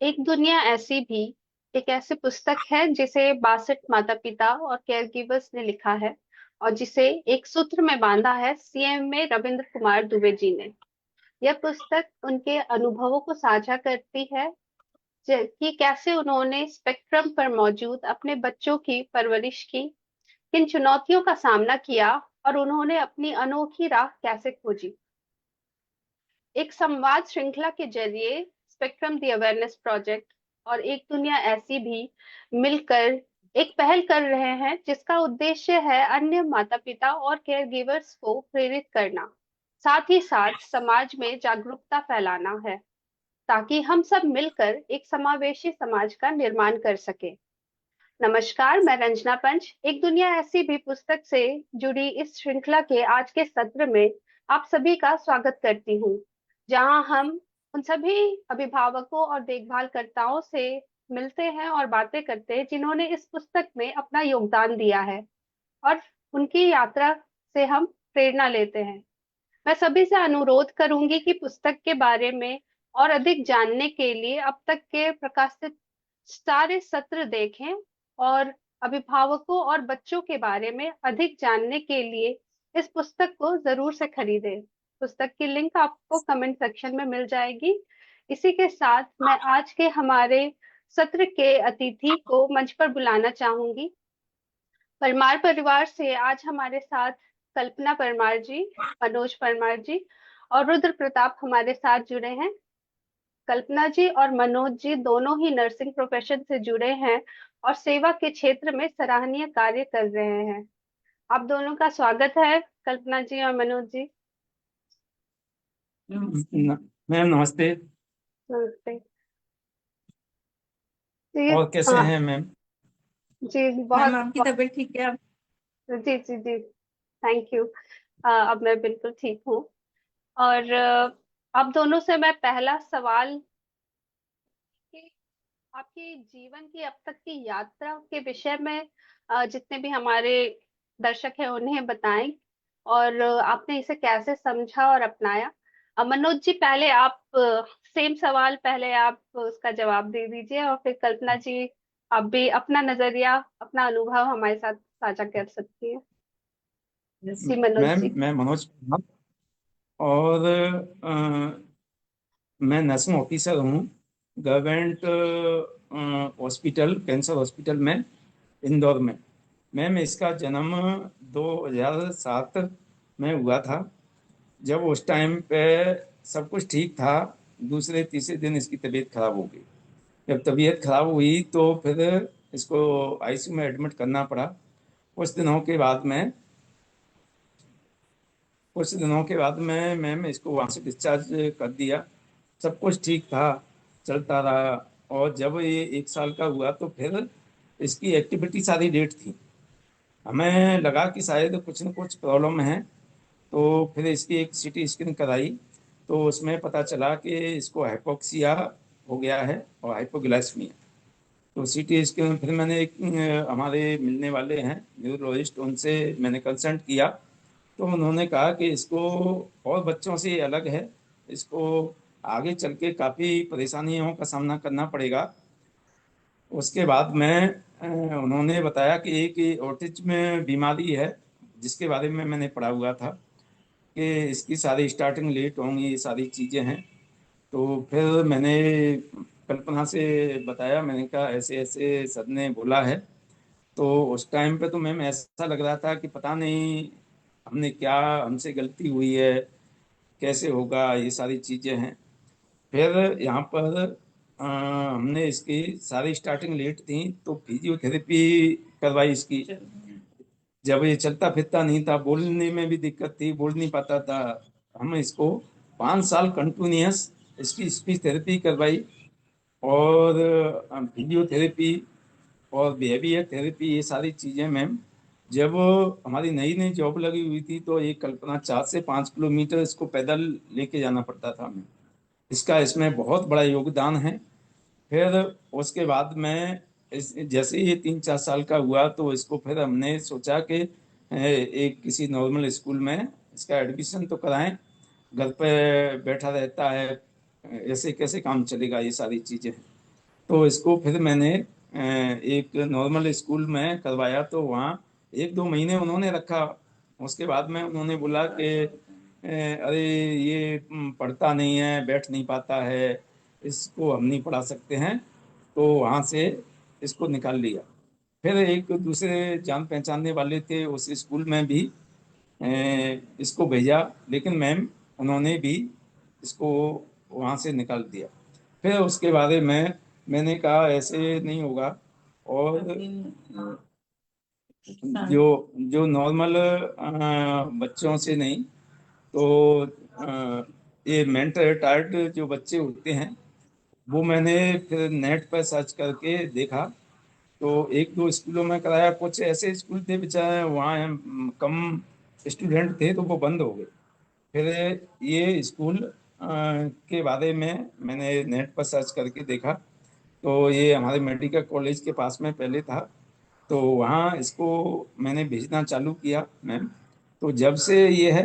एक दुनिया ऐसी भी एक ऐसी पुस्तक है जिसे 62 माता पिता और केयर गिवर्स ने लिखा है और जिसे एक सूत्र में बांधा है सीएम में रविंद्र कुमार दुबे जी ने। यह पुस्तक उनके अनुभवों को साझा करती है कि कैसे उन्होंने स्पेक्ट्रम पर मौजूद अपने बच्चों की परवरिश की, किन चुनौतियों का सामना किया और उन्होंने अपनी अनोखी राह कैसे खोजी। एक संवाद श्रृंखला के जरिए स्पेक्ट्रम दी अवेयरनेस प्रोजेक्ट और एक दुनिया ऐसी भी मिलकर एक पहल कर रहे हैं जिसका उद्देश्य है अन्य माता पिता और केयर गिवर्स को प्रेरित करना, साथ ही साथ समाज में जागरूकता फैलाना है ताकि हम सब मिलकर एक समावेशी समाज का निर्माण कर सके। नमस्कार, मैं रंजना पंच एक दुनिया ऐसी भी पुस्तक से जुड़ी इस श्रृंखला के आज के सत्र में आप सभी का स्वागत करती हूँ, जहां हम उन सभी अभिभावकों और देखभालकर्ताओं से मिलते हैं और बातें करते हैं जिन्होंने इस पुस्तक में अपना योगदान दिया है और उनकी यात्रा से हम प्रेरणा लेते हैं। मैं सभी से अनुरोध करूंगी कि पुस्तक के बारे में और अधिक जानने के लिए अब तक के प्रकाशित सारे सत्र देखें और अभिभावकों और बच्चों के बारे में अधिक जानने के लिए इस पुस्तक को जरूर से खरीदें। पुस्तक की लिंक आपको कमेंट सेक्शन में मिल जाएगी। इसी के साथ मैं आज के हमारे सत्र के अतिथि को मंच पर बुलाना चाहूंगी। परमार परिवार से आज हमारे साथ कल्पना परमार जी, मनोज परमार जी और रुद्र प्रताप हमारे साथ जुड़े हैं। कल्पना जी और मनोज जी दोनों ही नर्सिंग प्रोफेशन से जुड़े हैं और सेवा के क्षेत्र में सराहनीय कार्य कर रहे हैं। आप दोनों का स्वागत है, कल्पना जी और मनोज जी। मैम नमस्ते। नमस्ते जी। और कैसे हाँ हैं मैम? जी, मैम बहुत आपकी तबीयत ठीक है? जी जी जी, थैंक यू। अब मैं बिल्कुल ठीक हूँ। और आप दोनों से मैं पहला सवाल कि आपकी जीवन की अब तक की यात्रा के विषय में जितने भी हमारे दर्शक हैं उन्हें बताएं और आपने इसे कैसे समझा और अपनाया। मनोज जी, पहले आप सेम सवाल पहले आप उसका जवाब दे दीजिए और फिर कल्पना जी आप भी अपना नजरिया अपना अनुभव हमारे साथ साझा कर सकती है। जी मनोज मैम जी। मैं मनोज कुमार और मैं नर्सिंग ऑफिसर हूँ गवर्नमेंट हॉस्पिटल, कैंसर हॉस्पिटल में, इंदौर में। मैम इसका जन्म 2007 में हुआ था। जब उस टाइम पे सब कुछ ठीक था, दूसरे तीसरे दिन इसकी तबीयत खराब हो गई। जब तबीयत खराब हुई तो फिर इसको आईसीयू में एडमिट करना पड़ा। कुछ दिनों के बाद में कुछ दिनों के बाद में मैम इसको वहाँ से डिस्चार्ज कर दिया। सब कुछ ठीक था, चलता रहा। और जब ये 1 साल का हुआ तो फिर इसकी एक्टिविटी सारी लेट थी। हमें लगा कि शायद कुछ न कुछ प्रॉब्लम है, तो फिर इसकी एक सीटी स्कैन कराई तो उसमें पता चला कि इसको हाइपोक्सिया हो गया है और हाइपोग्लाइसीमिया। तो सीटी स्कैन फिर मैंने एक हमारे मिलने वाले हैं न्यूरोलॉजिस्ट, उनसे मैंने कंसल्ट किया। तो उन्होंने कहा कि इसको और बच्चों से अलग है, इसको आगे चल के काफ़ी परेशानियों का सामना करना पड़ेगा। उसके बाद में उन्होंने बताया कि एक ऑटिज्म बीमारी है जिसके बारे में मैंने पढ़ा हुआ था कि इसकी सारी स्टार्टिंग लेट होंगी, ये सारी चीज़ें हैं। तो फिर मैंने कल्पना से बताया, मैंने कहा ऐसे ऐसे सर ने बोला है। तो उस टाइम पे तो मैम ऐसा लग रहा था कि पता नहीं हमने क्या, हमसे गलती हुई है, कैसे होगा, ये सारी चीज़ें हैं। फिर यहाँ पर हमने इसकी सारी स्टार्टिंग लेट थी तो फिजियोथेरेपी करवाई इसकी। जब ये चलता फिरता नहीं था, बोलने में भी दिक्कत थी, बोल नहीं पाता था, हम इसको 5 साल कंटिन्यूस इसकी स्पीच थेरेपी करवाई और फिजियोथेरेपी और बिहेवियर थेरेपी, ये सारी चीज़ें मैम। जब हमारी नई नई जॉब लगी हुई थी तो ये कल्पना 4 से 5 किलोमीटर इसको पैदल लेके जाना पड़ता था हमें। इसका इसमें बहुत बड़ा योगदान है। फिर उसके बाद में जैसे ये 3-4 साल का हुआ तो इसको फिर हमने सोचा कि एक किसी नॉर्मल स्कूल में इसका एडमिशन तो कराएं। घर पे बैठा रहता है, ऐसे कैसे काम चलेगा, ये सारी चीज़ें। तो इसको फिर मैंने एक नॉर्मल स्कूल में करवाया, तो वहाँ 1-2 महीने उन्होंने रखा। उसके बाद में उन्होंने बोला कि अरे ये पढ़ता नहीं है, बैठ नहीं पाता है, इसको हम नहीं पढ़ा सकते हैं। तो वहाँ से इसको निकाल लिया। फिर एक दूसरे जान पहचानने वाले थे उस स्कूल में भी इसको भेजा, लेकिन मैम उन्होंने भी इसको वहाँ से निकाल दिया। फिर उसके बारे में मैंने कहा ऐसे नहीं होगा। और जो जो नॉर्मल बच्चों से नहीं, तो ये मेंटल रिटार्ड जो बच्चे होते हैं, वो मैंने फिर नेट पर सर्च करके देखा। तो 1-2 स्कूलों में कराया, कुछ ऐसे स्कूल थे बेचारे वहाँ कम स्टूडेंट थे तो वो बंद हो गए। फिर ये स्कूल के बारे में मैंने नेट पर सर्च करके देखा। तो ये हमारे मेडिकल कॉलेज के पास में पहले था, तो वहाँ इसको मैंने भेजना चालू किया मैम। तो जब से ये है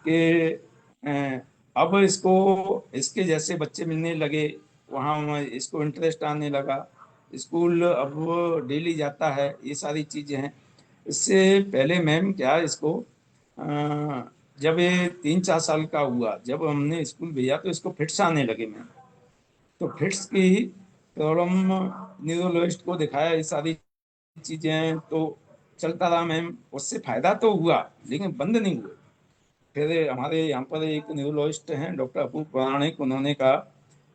कि अब इसको इसके जैसे बच्चे मिलने लगे, वहाँ इसको इंटरेस्ट आने लगा, स्कूल अब डेली जाता है, ये सारी चीज़ें हैं। इससे पहले मैम क्या इसको जब ये 3-4 साल का हुआ, जब हमने स्कूल भेजा तो इसको फिट्स आने लगे मैम। तो फिट्स की प्रॉब्लम न्यूरोलॉजिस्ट को दिखाया, ये सारी चीजें तो चलता रहा मैम, उससे फायदा तो हुआ लेकिन बंद नहीं हुए। फिर हमारे यहाँ पर एक न्यूरोलॉजिस्ट हैं डॉक्टर अपूप पौराणिक, उन्होंने कहा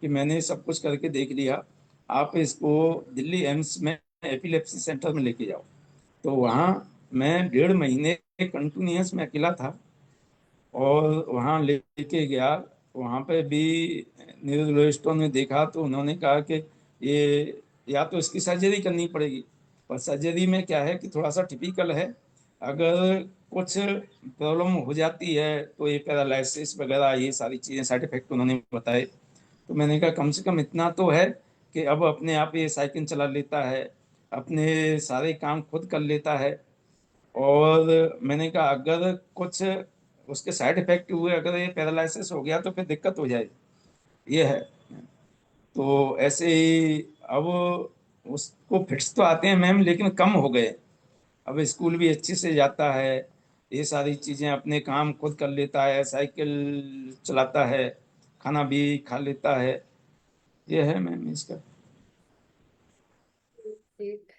कि मैंने सब कुछ करके देख लिया, आप इसको दिल्ली एम्स में एपिलेप्सी सेंटर में लेके जाओ। तो वहाँ मैं 1.5 महीने कंटिन्यूअस में अकेला था, और वहाँ लेके गया। वहाँ पे भी न्यूरोलॉजिस्टों ने देखा तो उन्होंने कहा कि ये या तो इसकी सर्जरी करनी पड़ेगी। पर सर्जरी में क्या है कि थोड़ा सा टिपिकल है, अगर कुछ प्रॉब्लम हो जाती है तो ये पैरालिसिस वगैरह ये सारी चीज़ें साइड इफेक्ट उन्होंने बताए। तो मैंने कहा कम से कम इतना तो है कि अब अपने आप ये साइकिल चला लेता है, अपने सारे काम खुद कर लेता है। और मैंने कहा अगर कुछ उसके साइड इफेक्ट हुए, अगर ये पैरालिसिस हो गया तो फिर दिक्कत हो जाएगी, ये है। तो ऐसे ही अब उसको फिट्स तो आते हैं मैम लेकिन कम हो गए। अब स्कूल भी अच्छे से जाता है, ये सारी चीजें अपने काम खुद कर लेता है, साइकिल चलाता है, खाना भी खा लेता है। ये है मैम इसका। ठीक।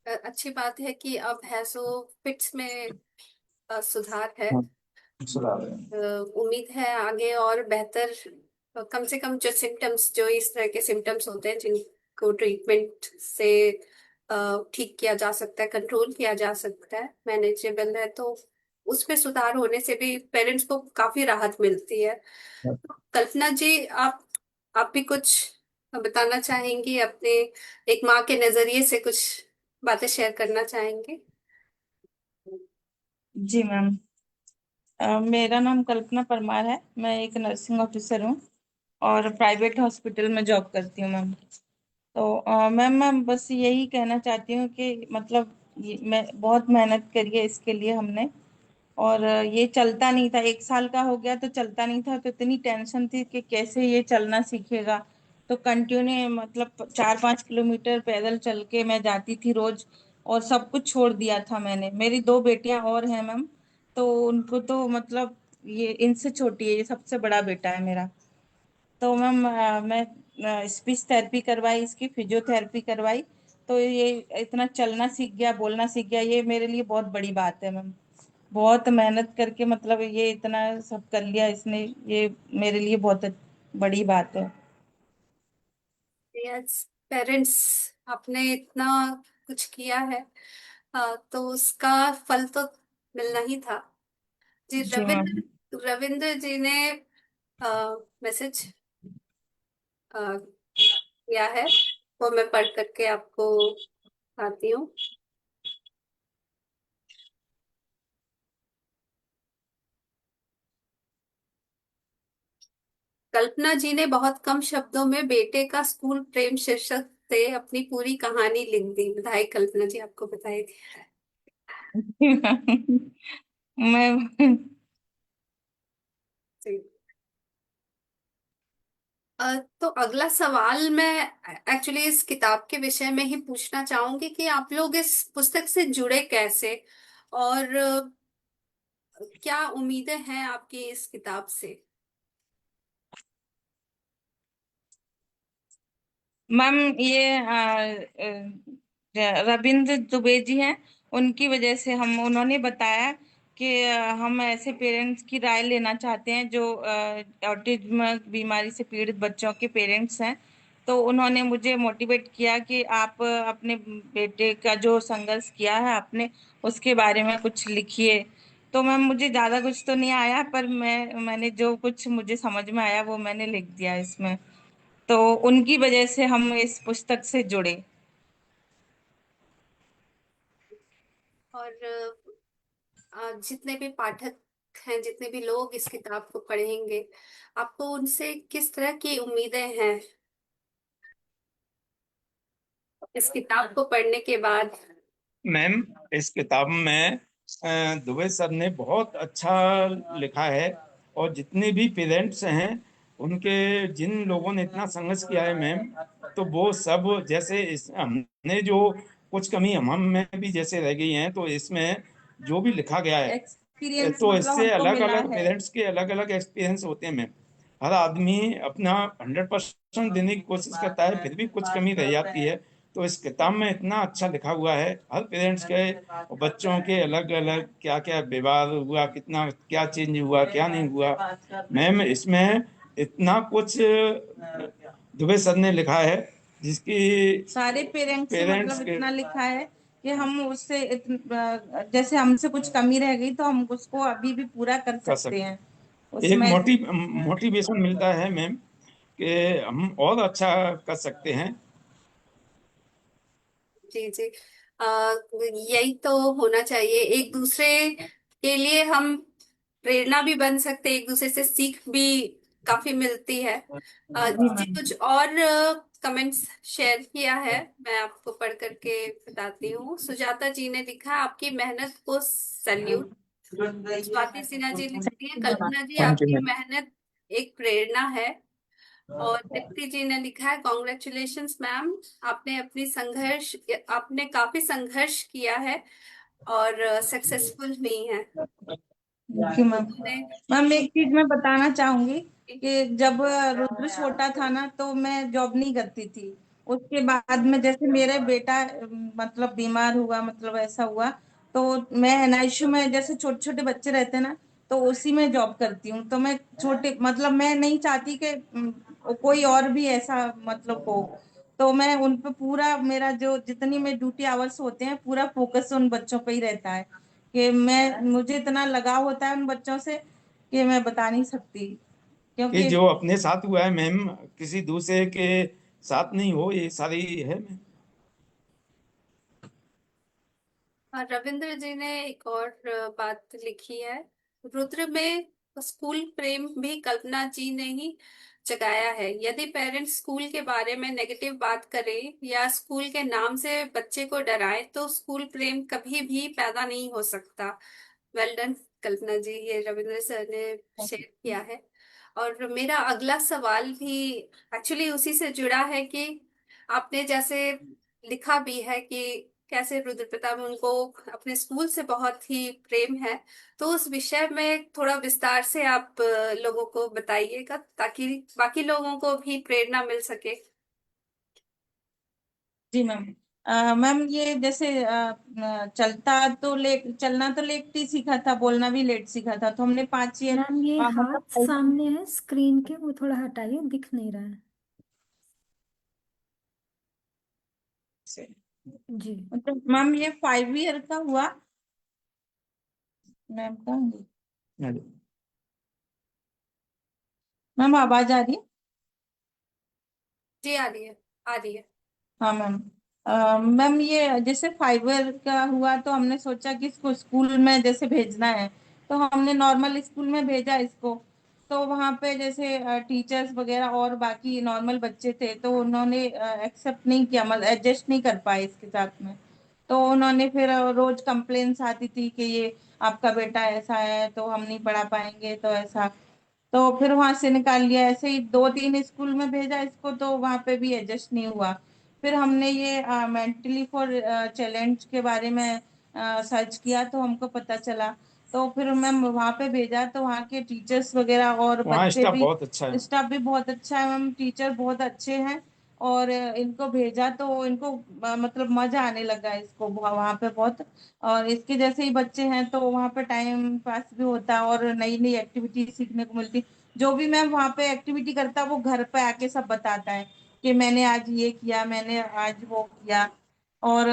अच्छी बात है कि अब है सो फिट्स में सुधार है। हाँ, सुधार है। उम्मीद है आगे और बेहतर, कम से कम जो सिम्टम्स, जो इस तरह के सिम्टम्स होते हैं जिनको ट्रीटमेंट से ठीक किया जा सकता है, कंट्रोल किया जा सकता है, मैनेजेबल है, तो उसमें सुधार होने से भी पेरेंट्स को काफी राहत मिलती है। कल्पना जी, आप भी कुछ बताना चाहेंगी अपने, एक माँ के नजरिए से कुछ बातें शेयर करना चाहेंगे? जी मैम। मेरा नाम कल्पना परमार है। मैं एक नर्सिंग ऑफिसर हूँ और प्राइवेट हॉस्पिटल में जॉब करती हूँ मैम। तो मैम मैं बस यही कहना चाहती हूँ कि मतलब मैं बहुत मेहनत करी है इसके लिए हमने। और ये चलता नहीं था, 1 साल का हो गया तो चलता नहीं था, तो इतनी टेंशन थी कि कैसे ये चलना सीखेगा। तो कंटिन्यू मतलब 4-5 किलोमीटर पैदल चल के मैं जाती थी रोज। और सब कुछ छोड़ दिया था मैंने। मेरी 2 बेटियां और हैं मैम। तो उनको तो मतलब ये इनसे छोटी है, ये सबसे बड़ा बेटा है मेरा। तो मैम मैं स्पीच थेरेपी करवाई, इसकी फिजियोथेरेपी करवाई। तो ये इतना चलना सीख गया, बोलना सीख गया, ये मेरे लिए बहुत बड़ी बात है मैम। बहुत मेहनत करके मतलब ये इतना सब कर लिया इसने, ये मेरे लिए बहुत बड़ी बात है। यस, पेरेंट्स, आपने इतना कुछ किया है, तो उसका फल तो मिलना ही था। जी, जी मैम। रविंद्र रविंद्र जी ने मैसेज किया है, वो मैं पढ़ करके आपको बताती हूँ। कल्पना जी ने बहुत कम शब्दों में बेटे का स्कूल प्रेम शीर्षक से अपनी पूरी कहानी लिख दी। बधाई कल्पना जी, आपको बताई थी। मैं जी। तो अगला सवाल मैं एक्चुअली इस किताब के विषय में ही पूछना चाहूंगी कि आप लोग इस पुस्तक से जुड़े कैसे, और क्या उम्मीदें हैं आपकी इस किताब से। मैम ये रविंद्र दुबे जी हैं। उनकी वजह से हम उन्होंने बताया कि हम ऐसे पेरेंट्स की राय लेना चाहते हैं जो ऑटिज्म बीमारी से पीड़ित बच्चों के पेरेंट्स हैं। तो उन्होंने मुझे मोटिवेट किया कि आप अपने बेटे का जो संघर्ष किया है आपने, उसके बारे में कुछ लिखिए। तो मैम मुझे ज़्यादा कुछ तो नहीं आया, पर मैंने जो कुछ मुझे समझ में आया वो मैंने लिख दिया इसमें। तो उनकी वजह से हम इस पुस्तक से जुड़े। और जितने भी पाठक हैं, जितने भी लोग इस किताब को पढ़ेंगे, आपको उनसे किस तरह की उम्मीदें हैं इस किताब को पढ़ने के बाद। मैम, इस किताब में दुबे सर ने बहुत अच्छा लिखा है। और जितने भी पेरेंट्स हैं, उनके जिन लोगों ने इतना संघर्ष किया है मैम, तो वो सब जैसे हमने जो कुछ कमी हम में भी जैसे रह गई हैं, तो इसमें जो भी लिखा गया है, एक्सपीरियंस तो मतलब इससे हमको अलग मिला अलग है। पेरेंट्स के अलग अलग एक्सपीरियंस होते हैं मैम। हर आदमी अपना 100% देने की कोशिश करता है, फिर भी कुछ कमी रह जाती है। तो इस किताब में इतना अच्छा लिखा हुआ है, हर पेरेंट्स के और बच्चों के अलग अलग क्या क्या व्यवहार हुआ, कितना क्या चेंज हुआ, क्या नहीं हुआ। मैम, इसमें इतना कुछ दुबे सर ने लिखा है जिसकी सारे पेरेंट्स से पेरेंट्स मतलब के इतना लिखा है कि हम उससे जैसे हमसे कुछ कमी रह गई तो हम उसको अभी भी पूरा कर कर सकते सकते हैं हैं। एक उसमें। मोटिवेशन मिलता है मैम कि हम और अच्छा कर सकते हैं। जी जी। यही तो होना चाहिए, एक दूसरे के लिए हम प्रेरणा भी बन सकते हैं, एक दूसरे से सीख भी काफी मिलती है। जी जी, मैम। कुछ और कमेंट्स शेयर किया है, मैं आपको पढ़ करके बताती हूँ। सुजाता जी ने लिखा, आपकी मेहनत को सैल्यूट। स्वाति सिन्हा जी लिखती है, कल्पना जी थैंक यू आपकी मैम। मेहनत एक प्रेरणा है। और दीप्ति जी ने लिखा है, कॉन्ग्रेचुलेशंस मैम, आपने काफी संघर्ष किया है और सक्सेसफुल हुई हैं। Thank you ma'am. उन्होंने मैम एक चीज मैं बताना चाहूंगी कि जब रुद्र छोटा था ना तो मैं जॉब नहीं करती थी। उसके बाद में जैसे मेरा बेटा मतलब बीमार हुआ, मतलब ऐसा हुआ, तो मैं एनआईसीयू में जैसे छोटे छोटे बच्चे रहते हैं ना, तो उसी में जॉब करती हूँ। तो मैं छोटे मतलब मैं नहीं चाहती कि कोई और भी ऐसा मतलब हो। तो मैं उन पे पूरा मेरा जो जितनी में ड्यूटी आवर्स होते हैं पूरा फोकस उन बच्चों पे ही रहता है कि मैं मुझे इतना लगाव होता है उन बच्चों से कि मैं बता नहीं सकती। कि क्योंकि जो अपने साथ हुआ है मैम, किसी दूसरे के साथ नहीं हो, ये सारी है मैम। और रविंद्र जी ने एक और बात लिखी है, रुद्र में स्कूल प्रेम भी कल्पना जी ने ही जगाया है। यदि पेरेंट्स स्कूल के बारे में नेगेटिव बात करें या स्कूल के नाम से बच्चे को डराए, तो स्कूल प्रेम कभी भी पैदा नहीं हो सकता। वेल डन कल्पना जी, ये रविंद्र सर ने शेयर किया है। और मेरा अगला सवाल भी एक्चुअली उसी से जुड़ा है कि आपने जैसे लिखा भी है कि कैसे रुद्र प्रताप, उनको अपने स्कूल से बहुत ही प्रेम है। तो उस विषय में थोड़ा विस्तार से आप लोगों को बताइएगा, ताकि बाकी लोगों को भी प्रेरणा मिल सके। जी मैम। मैम ये जैसे चलना तो लेट ही सीखा था, बोलना भी लेट सीखा था। तो हमने 5 ईयर मैम ये मतलब हाथ सामने है स्क्रीन के, वो थोड़ा हटाइए, दिख नहीं रहा है। जी। मतलब मैम ये 5 ईयर का हुआ। मैम कहाँ गई? मैम आवाज आ रही है? जी आ रही है, आ रही है। हाँ मैम। मैम ये जैसे 5 ईयर का हुआ तो हमने सोचा कि इसको स्कूल में जैसे भेजना है, तो हमने नॉर्मल स्कूल में भेजा इसको। तो वहाँ पे जैसे टीचर्स वगैरह और बाकी नॉर्मल बच्चे थे, तो उन्होंने एक्सेप्ट नहीं किया, मतलब एडजस्ट नहीं कर पाए इसके साथ में। तो उन्होंने फिर रोज कंप्लेन्स आती थी कि ये आपका बेटा ऐसा है तो हम नहीं पढ़ा पाएंगे, तो ऐसा। तो फिर वहां से निकाल लिया। ऐसे ही 2-3 स्कूल में भेजा इसको, तो वहां पे भी एडजस्ट नहीं हुआ। फिर हमने ये मेंटली फॉर चैलेंज के बारे में सर्च किया, तो हमको पता चला। तो फिर मैम वहाँ पे भेजा, तो वहाँ के टीचर्स वगैरह और वहाँ बच्चे स्टाफ भी, बहुत अच्छा है। स्टाफ भी बहुत अच्छा है मैम, टीचर बहुत अच्छे हैं। और इनको भेजा तो इनको मतलब मजा आने लगा इसको वहाँ पे बहुत। और इसके जैसे ही बच्चे हैं तो वहाँ पे टाइम पास भी होता है और नई नई एक्टिविटी सीखने को मिलती। जो भी मैम वहाँ पे एक्टिविटी करता है वो घर पे आके सब बताता है कि मैंने आज ये किया, मैंने आज वो किया। और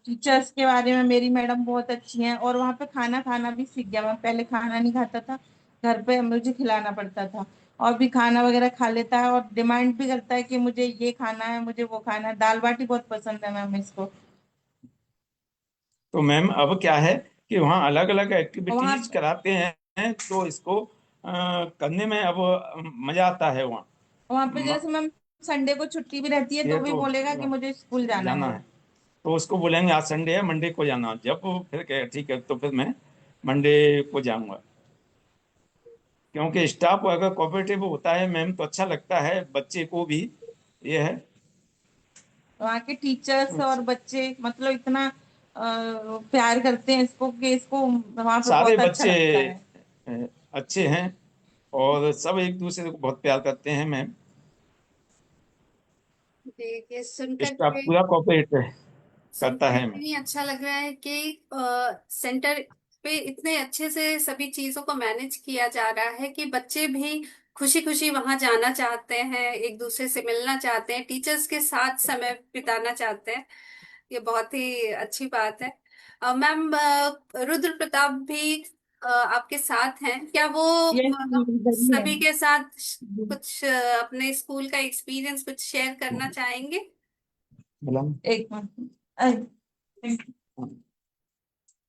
टीचर्स के बारे में मेरी मैडम बहुत अच्छी हैं। और वहाँ पे खाना खाना भी सीख गया। मैं पहले खाना नहीं खाता था, घर पे मुझे खिलाना पड़ता था। और भी खाना वगैरह खा लेता है और डिमांड भी करता है कि मुझे ये खाना है, मुझे वो खाना है। दाल बाटी बहुत पसंद है मैम इसको। तो मैम अब क्या है कि वहाँ अलग अलग और वहाँ एक्टिविटीज कराते हैं, तो इसको करने में अब मजा आता है वहाँ। वहाँ पे म- जैसे मैम संडे को छुट्टी भी रहती है ये तो भी तो बोलेगा कि मुझे स्कूल जाना जाना है। है, तो उसको बोलेंगे आज संडे है, मंडे को जाना। जब फिर कहे ठीक है, तो फिर मैं मंडे को जाऊंगा। क्योंकि स्टाफ अगर कोऑपरेटिव होता है मैम तो अच्छा लगता है बच्चे को भी। ये है। वहाँ के टीचर्स और बच्चे मतलब इतना प्यार करते हैं इसको कि इसको वहाँ पे सारे बहुत अच्छा बच्चे लगता है। अच्छे हैं और सब एक दूसरे को बहुत प्यार करते हैं मैम। जी, ये सुनकर स्टाफ के पूरा कोऑपरेट करता सुनकर है मैम। इतनी अच्छा लग रहा है कि सेंटर पे इतने अच्छे से सभी चीजों को मैनेज किया जा रहा है कि बच्चे भी खुशी खुशी वहां जाना चाहते हैं, एक दूसरे से मिलना चाहते हैं, टीचर्स के साथ समय बिताना चाहते हैं। ये बहुत ही अच्छी बात है। मैम, रुद्र प्रताप भी आपके साथ हैं क्या? वो यस इधर ही है। सभी के साथ कुछ अपने स्कूल का एक्सपीरियंस कुछ शेयर करना चाहेंगे? बोला एक मिनट।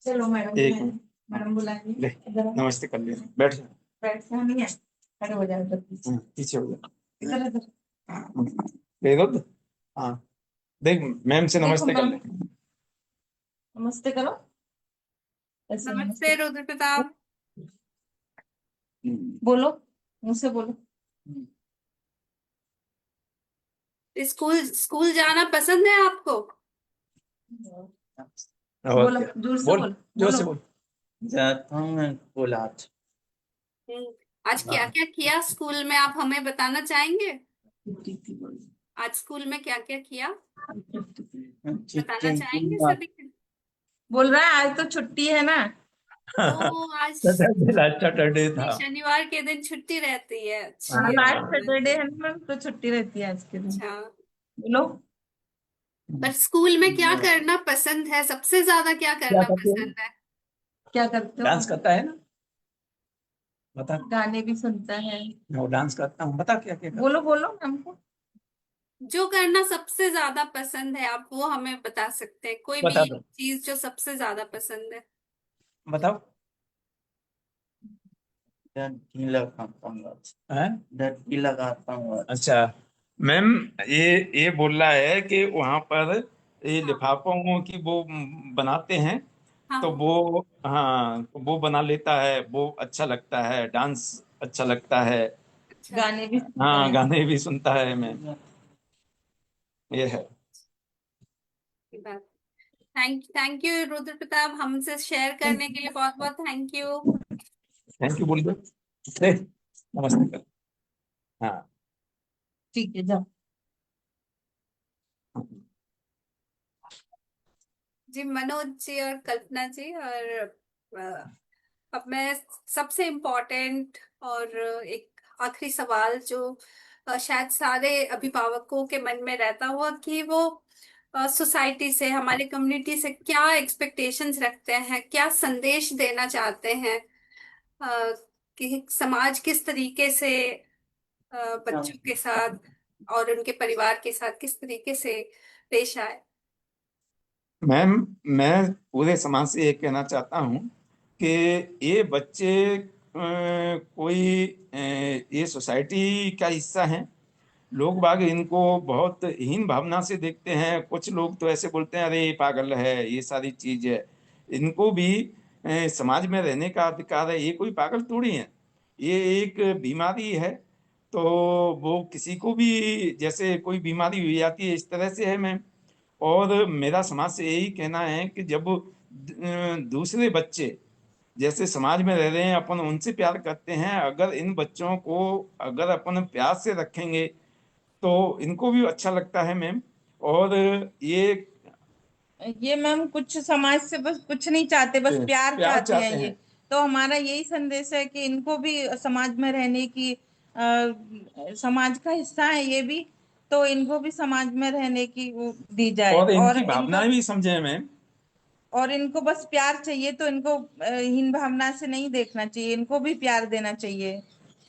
चलो मैडम एक है, मिनट। हाँ, मैडम बुलाएंगे। ले इधर आओ। नमस्ते कर लिया, बैठ जा। बैठ से नहीं है, खड़े हो जाओ इधर पीछे। पीछे हो जा। इधर इधर। ले दो तो। हाँ, देख मैम से देखो नमस्ते कर मैम, ले। नमस्ते करो, ऐसे नमस्ते। नमस्ते रुद्र प्रताप। बोलो, मुझसे बोलो। स्कूल स्कूल जाना पसंद है आपको? और बोलो, क्या? दूर से बोल, बोलो, जोर बोलो। से बोल। जाता हूँ मैं कोलाज। हम्म, आज क्या हाँ, क्या किया स्कूल में, आप हमें बताना चाहेंगे? छुट्टी आज स्कूल में क्या क्या किया बताना छुट्टी चाहेंगे ना। सभी को? बोल रहा है आज तो छुट्टी है ना। ओ, आज सैटरडे, लास्ट सैटरडे था। शनिवार के दिन छुट्टी रहती है, हाँ अच्छी लास्ट बात है। सैटरडे है ना मैम, तो छुट्टी रहती है आज के दिन। अच्छा, बोलो। पर स्कूल में क्या करना पसंद है, सबसे ज्यादा क्या क्या करना करते हो? पसंद है? क्या करते हो? डांस करता है ना, बता। गाने भी सुनता है। मैं वो डांस करता हूँ, बता क्या क्या करता बोलो बोलो हमको। जो करना सबसे ज्यादा पसंद है आप वो हमें बता सकते हैं, कोई हूँ? भी बता एक दो, चीज जो सबसे ज्यादा पसंद है। बताओ। डंकी लगाता हूँ आज। हैं? डंकी लगाता हूँ आज। अच्छा मैम, ये बोल रहा है कि वहां पर ये हाँ, लिफाफों की वो बनाते हैं, हाँ, तो हाँ। वो, हाँ, तो वो बना लेता है, वो अच्छा लगता है, डांस अच्छा लगता है। अच्छा, गाने भी सुनता हाँ, है। गाने भी सुनता है मैं। ये है। ये बात। थैंक यू रुद्र प्रताप, हमसे शेयर करने के लिए बहुत बहुत थैंक यू। थैंक यू बोल दो। ले, नमस्ते कर। हाँ। ठीक है जाओ। जी, मनोज जी और कल्पना जी, और अब मैं सबसे इम्पोर्टेंट और एक आखिरी सवाल जो शायद सारे अभिभावकों के मन में रहता हुआ कि वो सोसाइटी से, हमारी कम्युनिटी से क्या एक्सपेक्टेशंस रखते हैं, क्या संदेश देना चाहते हैं, अ, कि समाज किस तरीके से बच्चों के साथ और उनके परिवार के साथ किस तरीके से पेश आए। मैम, मैं पूरे समाज से ये कहना चाहता हूँ कि ये बच्चे कोई ये सोसाइटी का हिस्सा हैं। लोग बाग इनको बहुत हीन भावना से देखते हैं। कुछ लोग तो ऐसे बोलते हैं अरे ये पागल है, ये सारी चीज है। इनको भी समाज में रहने का अधिकार है, ये कोई पागल थोड़ी है। ये एक बीमारी है। तो वो किसी को भी जैसे कोई बीमारी हो जाती है, इस तरह से है मैम। और मेरा समाज से यही कहना है कि जब दूसरे बच्चे जैसे समाज में रह रहे हैं, अपन उनसे प्यार करते हैं, अगर इन बच्चों को अगर अपन प्यार से रखेंगे तो इनको भी अच्छा लगता है मैम। और ये मैम कुछ समाज से बस कुछ नहीं चाहते, बस प्यार प्यार चाहते हैं चाहते ये। हैं। तो हमारा यही संदेश है कि इनको भी समाज में रहने की समाज का हिस्सा है ये भी, तो इनको भी समाज में रहने की वो दी जाए। और और इनकी इनको भावनाएं भी समझे मैम। बस प्यार चाहिए, तो इनको हीन भावना से नहीं देखना चाहिए, इनको भी प्यार देना चाहिए।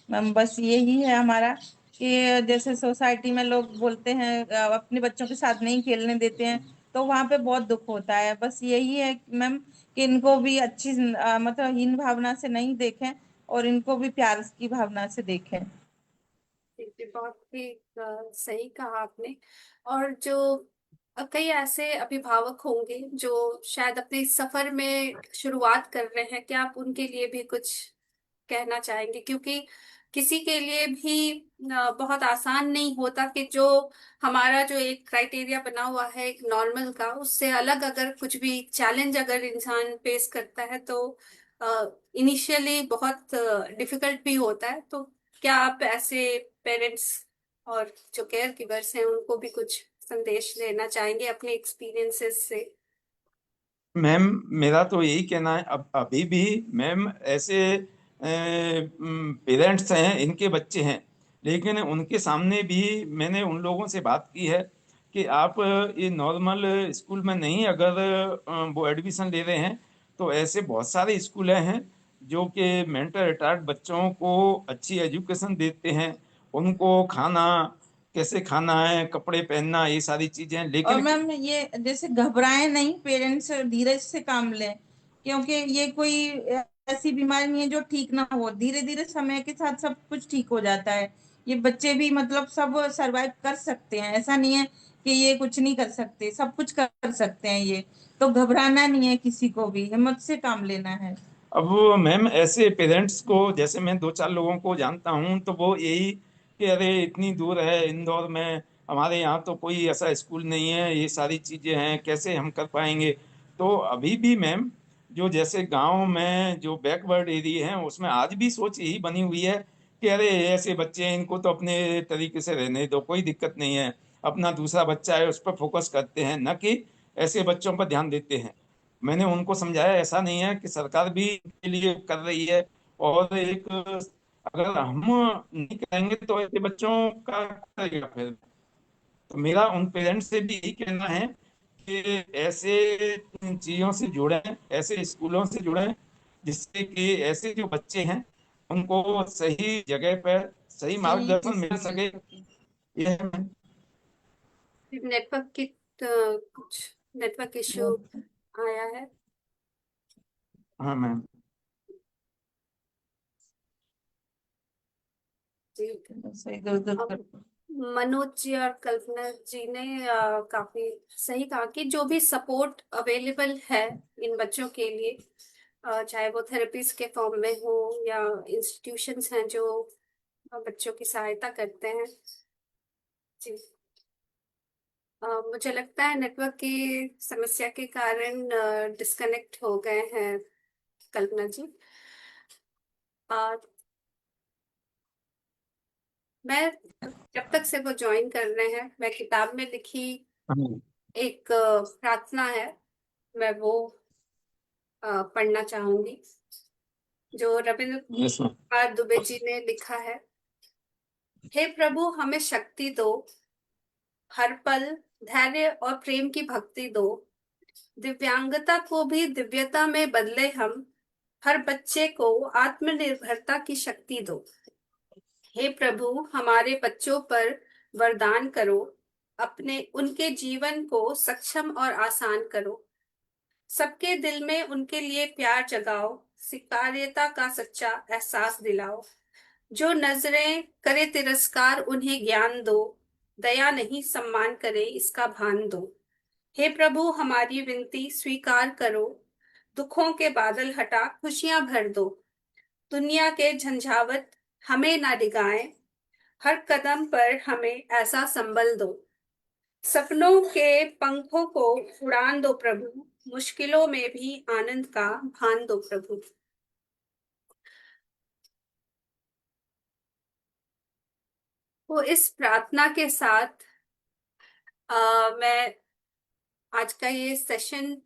मैम बस यही है हमारा कि जैसे सोसाइटी में लोग बोलते हैं अपने बच्चों के साथ नहीं खेलने देते हैं, तो वहां पे बहुत दुख होता है। बस यही है मैम कि इनको भी अच्छी मतलब हीन भावना से नहीं देखें, और इनको भी प्यार की भावना से देखें। जी, बहुत ही सही कहा आपने। और जो कई ऐसे अभिभावक होंगे जो शायद अपने इस सफर में शुरुआत कर रहे हैं, क्या आप उनके लिए भी कुछ कहना चाहेंगे? क्योंकि किसी के लिए भी बहुत आसान नहीं होता कि जो हमारा जो एक क्राइटेरिया बना हुआ है एक नॉर्मल का, उससे अलग अगर कुछ भी चैलेंज अगर इंसान फेस करता है तो इनिशियली बहुत डिफिकल्ट भी होता है। तो क्या आप ऐसे पेरेंट्स और जो केयर गिवर्स हैं उनको भी कुछ संदेश देना चाहेंगे अपने एक्सपीरियंसेस से? मैम मेरा तो यही कहना है, अब अभी भी मैम ऐसे पेरेंट्स हैं, इनके बच्चे हैं, लेकिन उनके सामने भी मैंने उन लोगों से बात की है कि आप ये नॉर्मल स्कूल में नहीं अगर वो एडमिशन ले रहे हैं, तो ऐसे बहुत सारे स्कूल हैं जो कि मेंटल रिटार्ड बच्चों को अच्छी एजुकेशन देते हैं। उनको खाना कैसे खाना है, कपड़े पहनना, ये सारी चीजें, और लेकिन मैम ये जैसे घबराए नहीं, पेरेंट्स धीरज से काम लें, क्योंकि ये कोई ऐसी बीमारी नहीं है जो ठीक ना हो। धीरे धीरे समय के साथ सब कुछ ठीक हो जाता है। ये बच्चे भी मतलब सब सरवाइव कर सकते हैं, ऐसा नहीं है कि ये कुछ नहीं कर सकते, सब कुछ कर सकते हैं ये। तो घबराना नहीं है, किसी को भी हिम्मत से काम लेना है। अब वो मैम ऐसे पेरेंट्स को जैसे मैं दो चार लोगों को जानता हूँ, तो वो यही कि अरे इतनी दूर है इंदौर में, हमारे यहाँ तो कोई ऐसा स्कूल नहीं है, ये सारी चीजें हैं, कैसे हम कर पाएंगे। तो अभी भी मैम जो जैसे गांव में जो बैकवर्ड एरिया हैं उसमें आज भी सोच यही बनी हुई है कि अरे ऐसे बच्चे हैं, इनको तो अपने तरीके से रहने दो, कोई दिक्कत नहीं है, अपना दूसरा बच्चा है उस पर फोकस करते हैं, न कि ऐसे बच्चों पर ध्यान देते हैं। मैंने उनको समझाया ऐसा नहीं है कि सरकार भी इनके लिए कर रही है, और एक अगर हम नहीं करेंगे तो ऐसे बच्चों का करेगा फिर। तो मेरा उन पेरेंट्स से भी यही कहना है कि ऐसे चीजों से जुड़ें, ऐसे स्कूलों से जुड़ें, जिससे कि ऐसे जो बच्चे हैं उनको सही जगह पर सही सही मार्गदर्शन मिल दिशा मिल सके। सके। यह है। नेटवर्क की कुछ नेटवर्क इश्यू आया है। हाँ मैम। जी। सही इधर उधर अब कर। मनोज जी और कल्पना जी ने काफी सही कहा कि जो भी सपोर्ट अवेलेबल है इन बच्चों के लिए, चाहे वो थेरेपीज के फॉर्म में हो या इंस्टीट्यूशंस हैं जो बच्चों की सहायता करते हैं। जी। मुझे लगता है नेटवर्क की समस्या के कारण डिस्कनेक्ट हो गए हैं कल्पना जी। अ, मैं जब तक से वो ज्वाइन कर रहे हैं, मैं किताब में लिखी हाँ। एक प्रार्थना है, मैं वो पढ़ना चाहूंगी, जो रविंद्र यस मैम। कुमार दुबे जी ने लिखा है। हे प्रभु, हमें शक्ति दो, हर पल धैर्य और प्रेम की भक्ति दो, दिव्यांगता को भी दिव्यता में बदले हम, हर बच्चे को आत्मनिर्भरता की शक्ति दो। हे प्रभु, हमारे बच्चों पर वरदान करो, अपने उनके जीवन को सक्षम और आसान करो, सबके दिल में उनके लिए प्यार जगाओ, स्वीकार्यता का सच्चा एहसास दिलाओ, जो नजरें करे तिरस्कार उन्हें ज्ञान दो, दया नहीं सम्मान करे इसका भान दो। हे प्रभु, हमारी विनती स्वीकार करो, दुखों के बादल हटा खुशियां भर दो, दुनिया के झंझावत हमें ना डिगाएं, हर कदम पर हमें ऐसा संबल दो। सपनों के पंखों को उड़ान दो प्रभु, मुश्किलों में भी आनंद का भान दो प्रभु। तो इस प्रार्थना के साथ मैं आज का ये सेशन,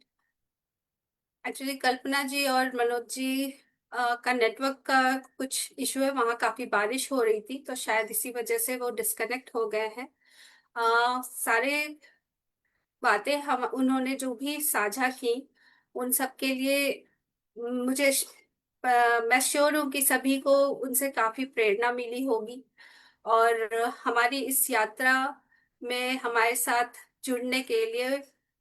एक्चुअली कल्पना जी और मनोज जी का नेटवर्क का कुछ इशू है, वहाँ काफी बारिश हो रही थी तो शायद इसी वजह से वो डिस्कनेक्ट हो गए हैं। सारे बातें हम उन्होंने जो भी साझा की उन सब के लिए मुझे मैं श्योर हूँ कि सभी को उनसे काफी प्रेरणा मिली होगी और हमारी इस यात्रा में हमारे साथ जुड़ने के लिए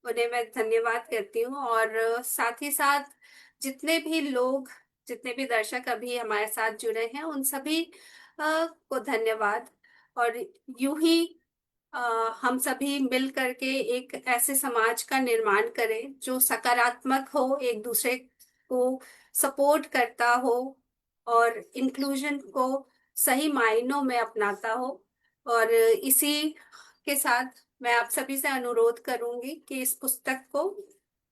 उन्हें मैं धन्यवाद करती हूँ। और साथ ही साथ जितने भी लोग, जितने भी दर्शक अभी हमारे साथ जुड़े हैं उन सभी को धन्यवाद। और यूं ही अ, हम सभी मिल करके एक ऐसे समाज का निर्माण करें जो सकारात्मक हो, एक दूसरे को सपोर्ट करता हो और इंक्लूजन को सही मायनों में अपनाता हो। और इसी के साथ मैं आप सभी से अनुरोध करूंगी कि इस पुस्तक को,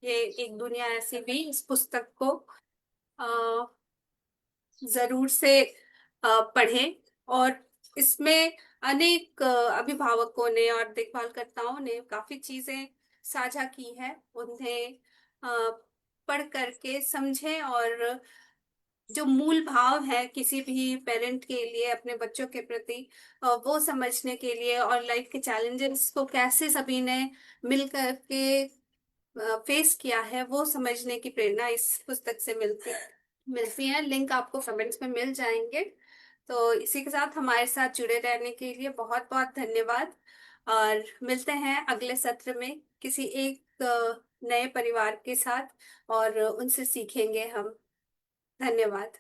ये एक दुनिया ऐसी भी, इस पुस्तक को जरूर से पढ़ें। और इसमें अनेक अभिभावकों ने और देखभालकर्ताओं ने काफी चीजें साझा की है, उन्हें पढ़ करके समझें और जो मूल भाव है किसी भी पेरेंट के लिए अपने बच्चों के प्रति, वो समझने के लिए और लाइफ के चैलेंजेस को कैसे सभी ने मिल करके फेस किया है वो समझने की प्रेरणा इस पुस्तक से मिलती है। लिंक आपको कमेंट्स में मिल जाएंगे। तो इसी के साथ हमारे साथ जुड़े रहने के लिए बहुत बहुत धन्यवाद और मिलते हैं अगले सत्र में किसी एक नए परिवार के साथ और उनसे सीखेंगे हम। धन्यवाद।